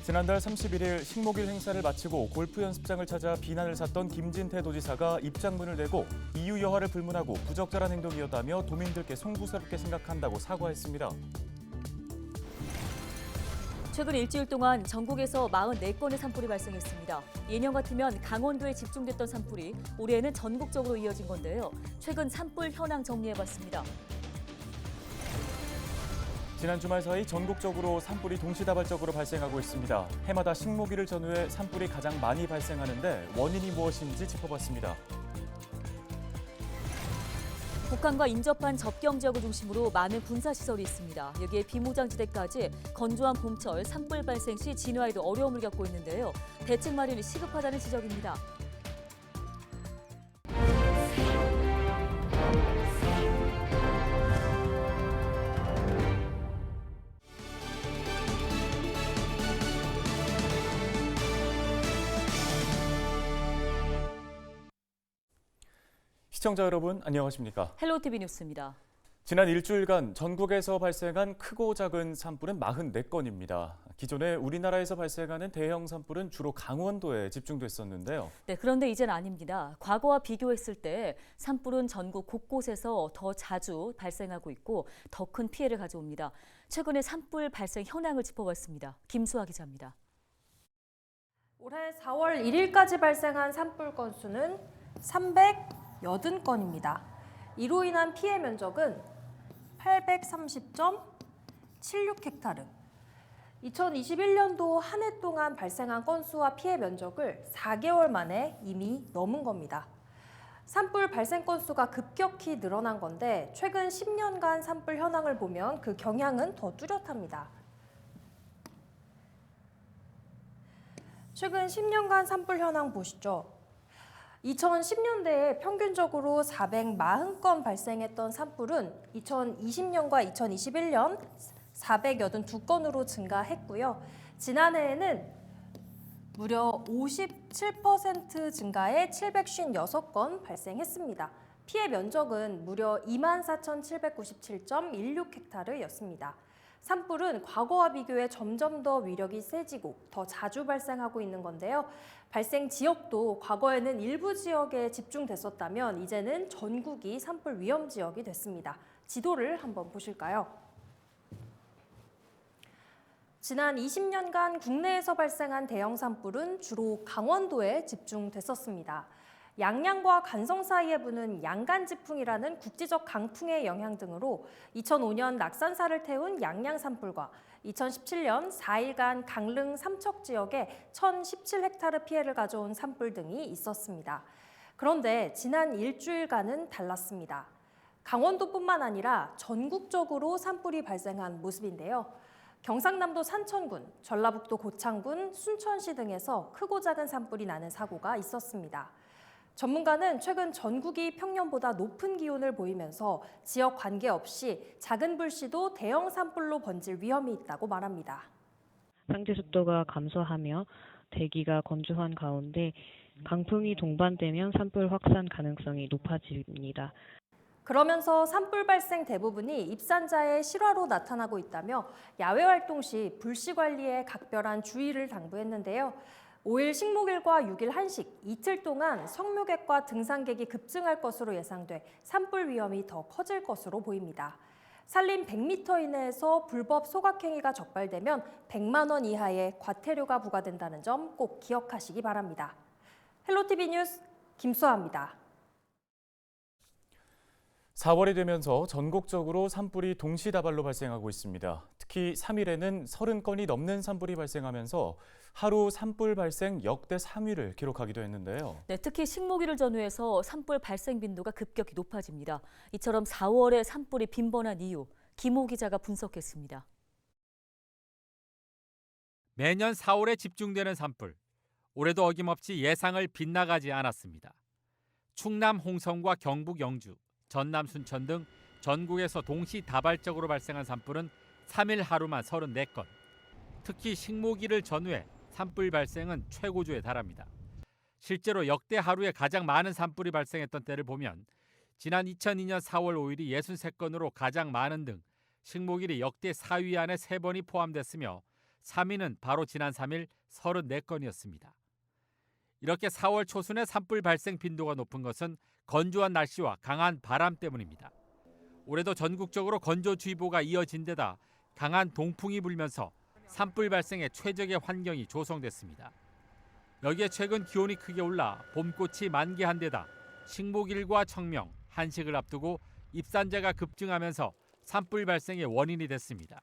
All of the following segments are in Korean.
지난달 31일 식목일 행사를 마치고 골프 연습장을 찾아 비난을 샀던 김진태 도지사가 입장문을 내고 이유 여하를 불문하고 부적절한 행동이었다며 도민들께 송구스럽게 생각한다고 사과했습니다. 최근 일주일 동안 전국에서 44건의 산불이 발생했습니다. 예년 같으면 강원도에 집중됐던 산불이 올해에는 전국적으로 이어진 건데요. 최근 산불 현황 정리해봤습니다. 지난 주말 사이 전국적으로 산불이 동시다발적으로 발생하고 있습니다. 해마다 식목일을 전후해 산불이 가장 많이 발생하는데 원인이 무엇인지 짚어봤습니다. 북한과 인접한 접경 지역을 중심으로 많은 군사시설이 있습니다. 여기에 비무장지대까지 건조한 봄철 산불 발생 시 진화에도 어려움을 겪고 있는데요. 대책 마련이 시급하다는 지적입니다. 시청자 여러분, 안녕하십니까? 헬로티비 뉴스입니다. 지난 일주일간 전국에서 발생한 크고 작은 산불은 44건입니다. 기존에 우리나라에서 발생하는 대형 산불은 주로 강원도에 집중됐었는데요. 네, 그런데 이젠 아닙니다. 과거와 비교했을 때 산불은 전국 곳곳에서 더 자주 발생하고 있고 더 큰 피해를 가져옵니다. 최근에 산불 발생 현황을 짚어봤습니다. 김수아 기자입니다. 올해 4월 1일까지 발생한 산불 건수는 380건입니다. 이로 인한 피해 면적은 830.76헥타르. 2021년도 한 해 동안 발생한 건수와 피해 면적을 4개월 만에 이미 넘은 겁니다. 산불 발생 건수가 급격히 늘어난 건데 최근 10년간 산불 현황을 보면 그 경향은 더 뚜렷합니다. 최근 10년간 산불 현황 보시죠. 2010년대에 평균적으로 440건 발생했던 산불은 2020년과 2021년 482건으로 증가했고요. 지난해에는 무려 57% 증가해 756건 발생했습니다. 피해 면적은 무려 24,797.16헥타르였습니다. 산불은 과거와 비교해 점점 더 위력이 세지고 더 자주 발생하고 있는 건데요. 발생 지역도 과거에는 일부 지역에 집중됐었다면 이제는 전국이 산불 위험 지역이 됐습니다. 지도를 한번 보실까요? 지난 20년간 국내에서 발생한 대형 산불은 주로 강원도에 집중됐었습니다. 양양과 간성 사이에 부는 양간지풍이라는 국지적 강풍의 영향 등으로 2005년 낙산사를 태운 양양 산불과 2017년 4일간 강릉 삼척 지역에 1,017헥타르 피해를 가져온 산불 등이 있었습니다. 그런데 지난 일주일간은 달랐습니다. 강원도뿐만 아니라 전국적으로 산불이 발생한 모습인데요. 경상남도 산천군, 전라북도 고창군, 순천시 등에서 크고 작은 산불이 나는 사고가 있었습니다. 전문가는 최근 전국이 평년보다 높은 기온을 보이면서 지역 관계없이 작은 불씨도 대형 산불로 번질 위험이 있다고 말합니다. 상대 습도가 감소하며 대기가 건조한 가운데 강풍이 동반되면 산불 확산 가능성이 높아집니다. 그러면서 산불 발생 대부분이 입산자의 실화로 나타나고 있다며 야외 활동 시 불씨 관리에 각별한 주의를 당부했는데요. 5일 식목일과 6일 한식, 이틀 동안 성묘객과 등산객이 급증할 것으로 예상돼 산불 위험이 더 커질 것으로 보입니다. 산림 100m 이내에서 불법 소각행위가 적발되면 100만 원 이하의 과태료가 부과된다는 점 꼭 기억하시기 바랍니다. 헬로티비 뉴스 김수아입니다. 4월이 되면서 전국적으로 산불이 동시다발로 발생하고 있습니다. 특히 3일에는 30건이 넘는 산불이 발생하면서 하루 산불 발생 역대 3위를 기록하기도 했는데요. 네, 특히 식목일을 전후해서 산불 발생 빈도가 급격히 높아집니다. 이처럼 4월에 산불이 빈번한 이유, 김호 기자가 분석했습니다. 매년 4월에 집중되는 산불. 올해도 어김없이 예상을 빗나가지 않았습니다. 충남 홍성과 경북 영주, 전남 순천 등 전국에서 동시다발적으로 발생한 산불은 3일 하루만 34건. 특히 식목일을 전후해 산불 발생은 최고조에 달합니다. 실제로 역대 하루에 가장 많은 산불이 발생했던 때를 보면 지난 2002년 4월 5일이 63건으로 가장 많은 등 식목일이 역대 4위 안에 3번이 포함됐으며 3위는 바로 지난 3일 34건이었습니다. 이렇게 4월 초순에 산불 발생 빈도가 높은 것은 건조한 날씨와 강한 바람 때문입니다. 올해도 전국적으로 건조주의보가 이어진 데다 강한 동풍이 불면서 산불 발생의 최적의 환경이 조성됐습니다. 여기에 최근 기온이 크게 올라 봄꽃이 만개한 데다 식목일과 청명, 한식을 앞두고 입산자가 급증하면서 산불 발생의 원인이 됐습니다.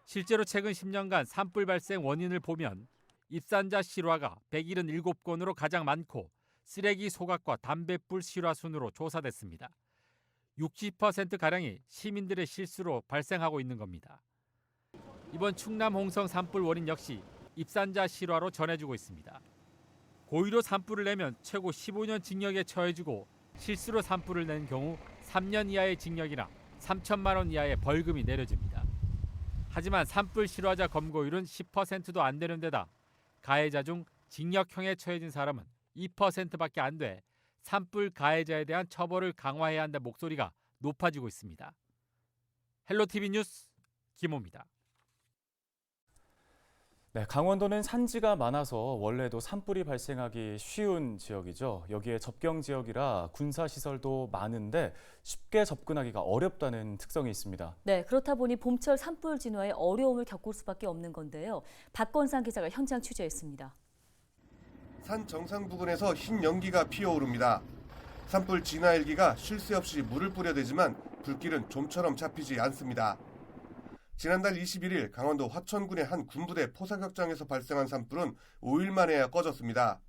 실제로 최근 10년간 산불 발생 원인을 보면 입산자 실화가 177건으로 가장 많고 쓰레기 소각과 담뱃불 실화 순으로 조사됐습니다. 60%가량이 시민들의 실수로 발생하고 있는 겁니다. 이번 충남 홍성 산불 원인 역시 입산자 실화로 전해지고 있습니다. 고의로 산불을 내면 최고 15년 징역에 처해지고 실수로 산불을 낸 경우 3년 이하의 징역이나 3천만 원 이하의 벌금이 내려집니다. 하지만 산불 실화자 검거율은 10%도 안 되는 데다 가해자 중 징역형에 처해진 사람은 2%밖에 안 돼 산불 가해자에 대한 처벌을 강화해야 한다는 목소리가 높아지고 있습니다. 헬로티비 뉴스 김호입니다. 네, 강원도는 산지가 많아서 원래도 산불이 발생하기 쉬운 지역이죠. 여기에 접경 지역이라 군사시설도 많은데 쉽게 접근하기가 어렵다는 특성이 있습니다. 네, 그렇다 보니 봄철 산불 진화에 어려움을 겪을 수밖에 없는 건데요. 박건상 기자가 현장 취재했습니다. 산 정상 부근에서 흰 연기가 피어오릅니다. 산불 진화 헬기가 쉴 새 없이 물을 뿌려대지만 불길은 좀처럼 잡히지 않습니다. 지난달 21일 강원도 화천군의 한 군부대 포사격장에서 발생한 산불은 5일 만에야 꺼졌습니다.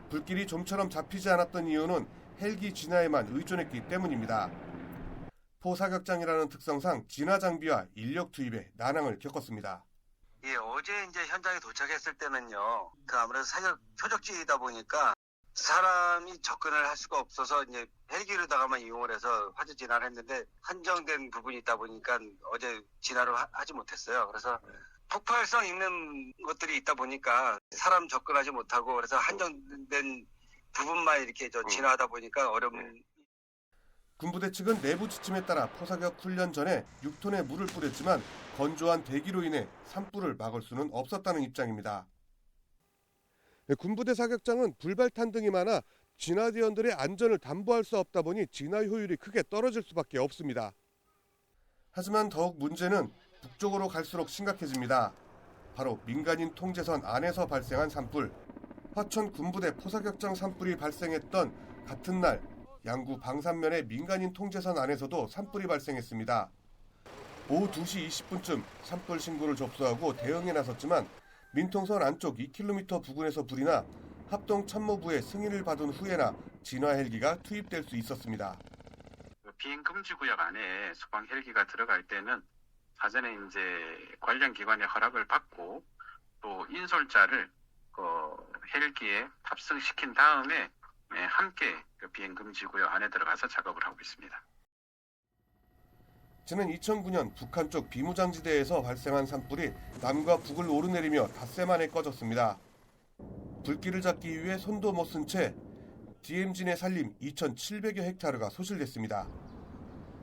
불길이 좀처럼 잡히지 않았던 이유는 헬기 진화에만 의존했기 때문입니다. 포사격장이라는 특성상 진화 장비와 인력 투입에 난항을 겪었습니다. 예, 어제 이제 현장에 도착했을 때는요, 아무래도 사격 표적지이다 보니까 사람이 접근을 할 수가 없어서 이제 헬기로다가만 이용을 해서 화재 진화를 했는데 한정된 부분이 있다 보니까 어제 진화를 하지 못했어요. 그래서 폭발성 있는 것들이 있다 보니까 사람 접근하지 못하고 그래서 한정된 부분만 이렇게 진화하다 보니까 어려움. 군부대 측은 내부 지침에 따라 포사격 훈련 전에 6톤의 물을 뿌렸지만 건조한 대기로 인해 산불을 막을 수는 없었다는 입장입니다. 군부대 사격장은 불발탄 등이 많아 진화대원들의 안전을 담보할 수 없다 보니 진화 효율이 크게 떨어질 수밖에 없습니다. 하지만 더욱 문제는 북쪽으로 갈수록 심각해집니다. 바로 민간인 통제선 안에서 발생한 산불. 화천 군부대 포사격장 산불이 발생했던 같은 날 양구 방산면의 민간인 통제선 안에서도 산불이 발생했습니다. 오후 2시 20분쯤 산불 신고를 접수하고 대응에 나섰지만 민통선 안쪽 2km 부근에서 불이 나 합동참모부의 승인을 받은 후에나 진화 헬기가 투입될 수 있었습니다. 비행 금지 구역 안에 소방 헬기가 들어갈 때는 사전에 이제 관련 기관의 허락을 받고 또 인솔자를 헬기에 탑승시킨 다음에 함께 비행 금지 구역 안에 들어가서 작업을 하고 있습니다. 지난 2009년 북한 쪽 비무장지대에서 발생한 산불이 남과 북을 오르내리며 닷새 만에 꺼졌습니다. 불길을 잡기 위해 손도 못 쓴 채 DMZ 내 산림 2,700여 헥타르가 소실됐습니다.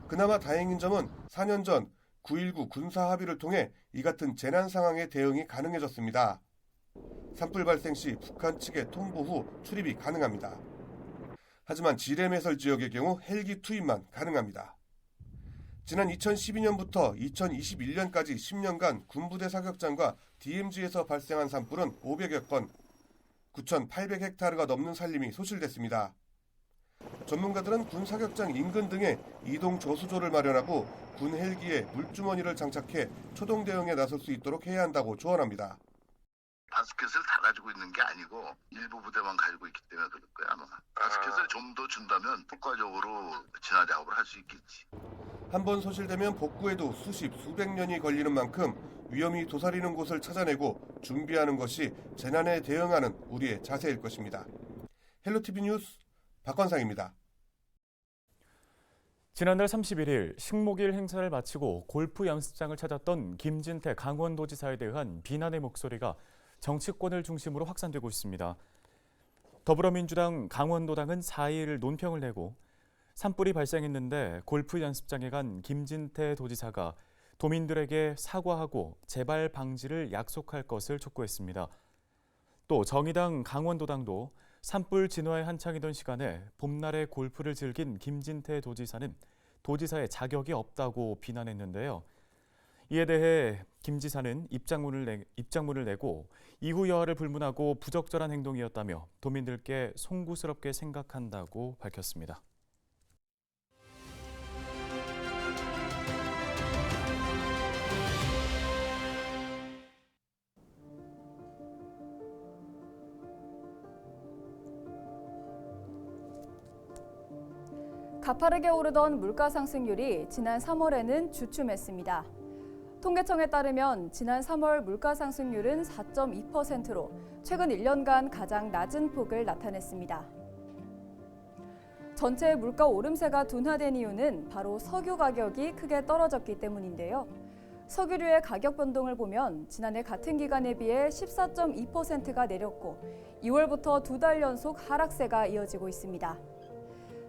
그나마 다행인 점은 4년 전 9.19 군사 합의를 통해 이 같은 재난 상황에 대응이 가능해졌습니다. 산불 발생 시 북한 측에 통보 후 출입이 가능합니다. 하지만 지뢰매설 지역의 경우 헬기 투입만 가능합니다. 지난 2012년부터 2021년까지 10년간 군부대 사격장과 DMZ에서 발생한 산불은 500여 건, 9,800헥타르가 넘는 산림이 소실됐습니다. 전문가들은 군 사격장 인근 등에 이동 저수조를 마련하고 군 헬기에 물주머니를 장착해 초동 대응에 나설 수 있도록 해야 한다고 조언합니다. 가스켓을 다 가지고 있는 게 아니고 일부 부대만 가지고 있기 때문에 그럴 거야 아마. 가스켓을 좀 더 준다면 효과적으로 진화 작업을 할 수 있겠지. 한번 소실되면 복구에도 수십, 수백 년이 걸리는 만큼 위험이 도사리는 곳을 찾아내고 준비하는 것이 재난에 대응하는 우리의 자세일 것입니다. 헬로티비 뉴스 박건상입니다. 지난달 31일 식목일 행사를 마치고 골프 연습장을 찾았던 김진태 강원도지사에 대한 비난의 목소리가 정치권을 중심으로 확산되고 있습니다. 더불어민주당 강원도당은 4일 논평을 내고 산불이 발생했는데 골프 연습장에 간 김진태 도지사가 도민들에게 사과하고 재발 방지를 약속할 것을 촉구했습니다. 또 정의당 강원도당도 산불 진화에 한창이던 시간에 봄날에 골프를 즐긴 김진태 도지사는 도지사의 자격이 없다고 비난했는데요. 이에 대해 김 지사는 입장문을 내고 이후 여하를 불문하고 부적절한 행동이었다며 도민들께 송구스럽게 생각한다고 밝혔습니다. 가파르게 오르던 물가 상승률이 지난 3월에는 주춤했습니다. 통계청에 따르면 지난 3월 물가 상승률은 4.2%로 최근 1년간 가장 낮은 폭을 나타냈습니다. 전체 물가 오름세가 둔화된 이유는 바로 석유 가격이 크게 떨어졌기 때문인데요. 석유류의 가격 변동을 보면 지난해 같은 기간에 비해 14.2%가 내렸고 2월부터 2달 연속 하락세가 이어지고 있습니다.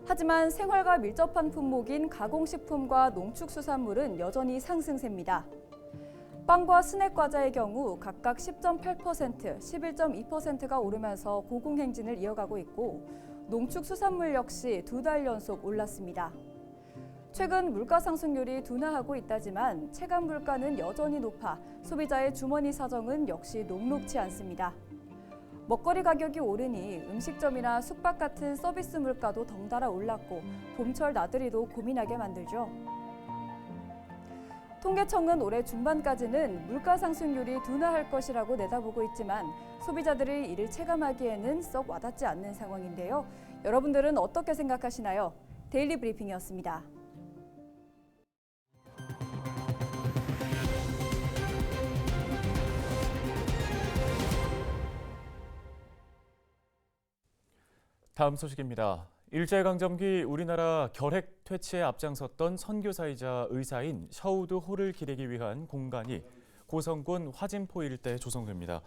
하지만 생활과 밀접한 품목인 가공식품과 농축수산물은 여전히 상승세입니다. 빵과 스낵 과자의 경우 각각 10.8%, 11.2%가 오르면서 고공행진을 이어가고 있고 농축수산물 역시 2달 연속 올랐습니다. 최근 물가 상승률이 둔화하고 있다지만 체감 물가는 여전히 높아 소비자의 주머니 사정은 역시 녹록지 않습니다. 먹거리 가격이 오르니 음식점이나 숙박 같은 서비스 물가도 덩달아 올랐고 봄철 나들이도 고민하게 만들죠. 통계청은 올해 중반까지는 물가 상승률이 둔화할 것이라고 내다보고 있지만 소비자들이 이를 체감하기에는 썩 와닿지 않는 상황인데요. 여러분들은 어떻게 생각하시나요? 데일리 브리핑이었습니다. 다음 소식입니다. 일제강점기 우리나라 결핵 퇴치에 앞장섰던 선교사이자 의사인 샤우드 홀을 기리기 위한 공간이 고성군 화진포 일대에 조성됩니다.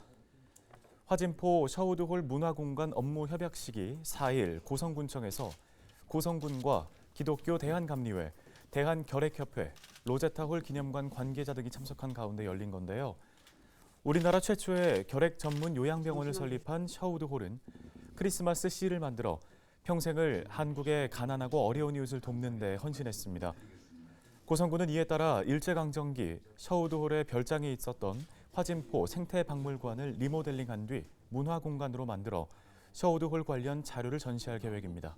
화진포 샤우드 홀 문화공간 업무 협약식이 4일 고성군청에서 고성군과 기독교 대한감리회, 대한결핵협회, 로제타 홀 기념관 관계자 등이 참석한 가운데 열린 건데요. 우리나라 최초의 결핵 전문 요양병원을 설립한 샤우드 홀은 크리스마스 씨를 만들어 평생을 한국의 가난하고 어려운 이웃을 돕는 데 헌신했습니다. 고성군은 이에 따라 일제강점기 샤우드홀에 별장이 있었던 화진포 생태박물관을 리모델링한 뒤 문화공간으로 만들어 샤우드홀 관련 자료를 전시할 계획입니다.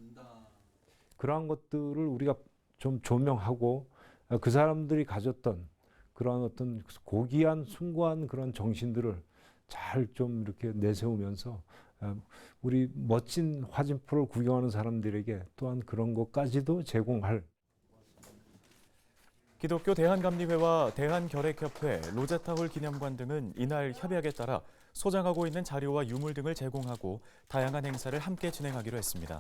그러한 것들을 우리가 좀 조명하고 그 사람들이 가졌던 그런 어떤 고귀한 숭고한 그런 정신들을 잘 좀 이렇게 내세우면서 우리 멋진 화진포를 구경하는 사람들에게 또한 그런 것까지도 제공할. 기독교 대한감리회와 대한결핵협회, 로제타홀 기념관 등은 이날 협약에 따라 소장하고 있는 자료와 유물 등을 제공하고 다양한 행사를 함께 진행하기로 했습니다.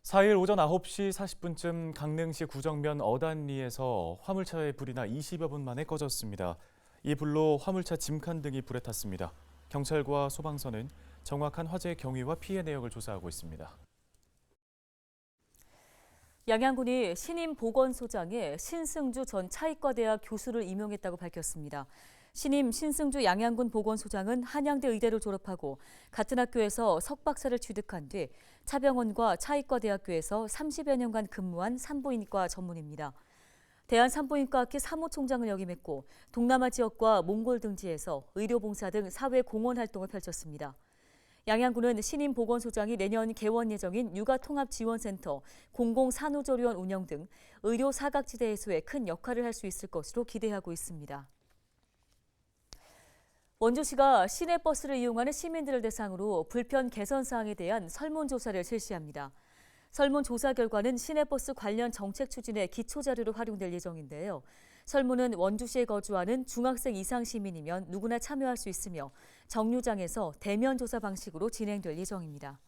4일 오전 9시 40분쯤 강릉시 구정면 어단리에서 화물차의 불이 나 20여 분 만에 꺼졌습니다. 이 불로 화물차 짐칸 등이 불에 탔습니다. 경찰과 소방서는 정확한 화재의 경위와 피해 내역을 조사하고 있습니다. 양양군이 신임 보건소장에 신승주 전 차의과대학 교수를 임용했다고 밝혔습니다. 신임 신승주 양양군 보건소장은 한양대 의대를 졸업하고 같은 학교에서 석박사를 취득한 뒤 차병원과 차의과대학교에서 30여 년간 근무한 산부인과 전문입니다. 대한산부인과학회 사무총장을 역임했고 동남아 지역과 몽골 등지에서 의료봉사 등 사회공헌 활동을 펼쳤습니다. 양양군은 신임 보건소장이 내년 개원 예정인 육아통합지원센터, 공공산후조리원 운영 등 의료 사각지대 해소에 큰 역할을 할 수 있을 것으로 기대하고 있습니다. 원주시가 시내버스를 이용하는 시민들을 대상으로 불편 개선 사항에 대한 설문조사를 실시합니다. 설문조사 결과는 시내버스 관련 정책 추진에 기초자료로 활용될 예정인데요. 설문은 원주시에 거주하는 중학생 이상 시민이면 누구나 참여할 수 있으며 정류장에서 대면 조사 방식으로 진행될 예정입니다.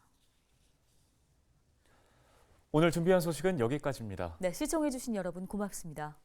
오늘 준비한 소식은 여기까지입니다. 네, 시청해주신 여러분 고맙습니다.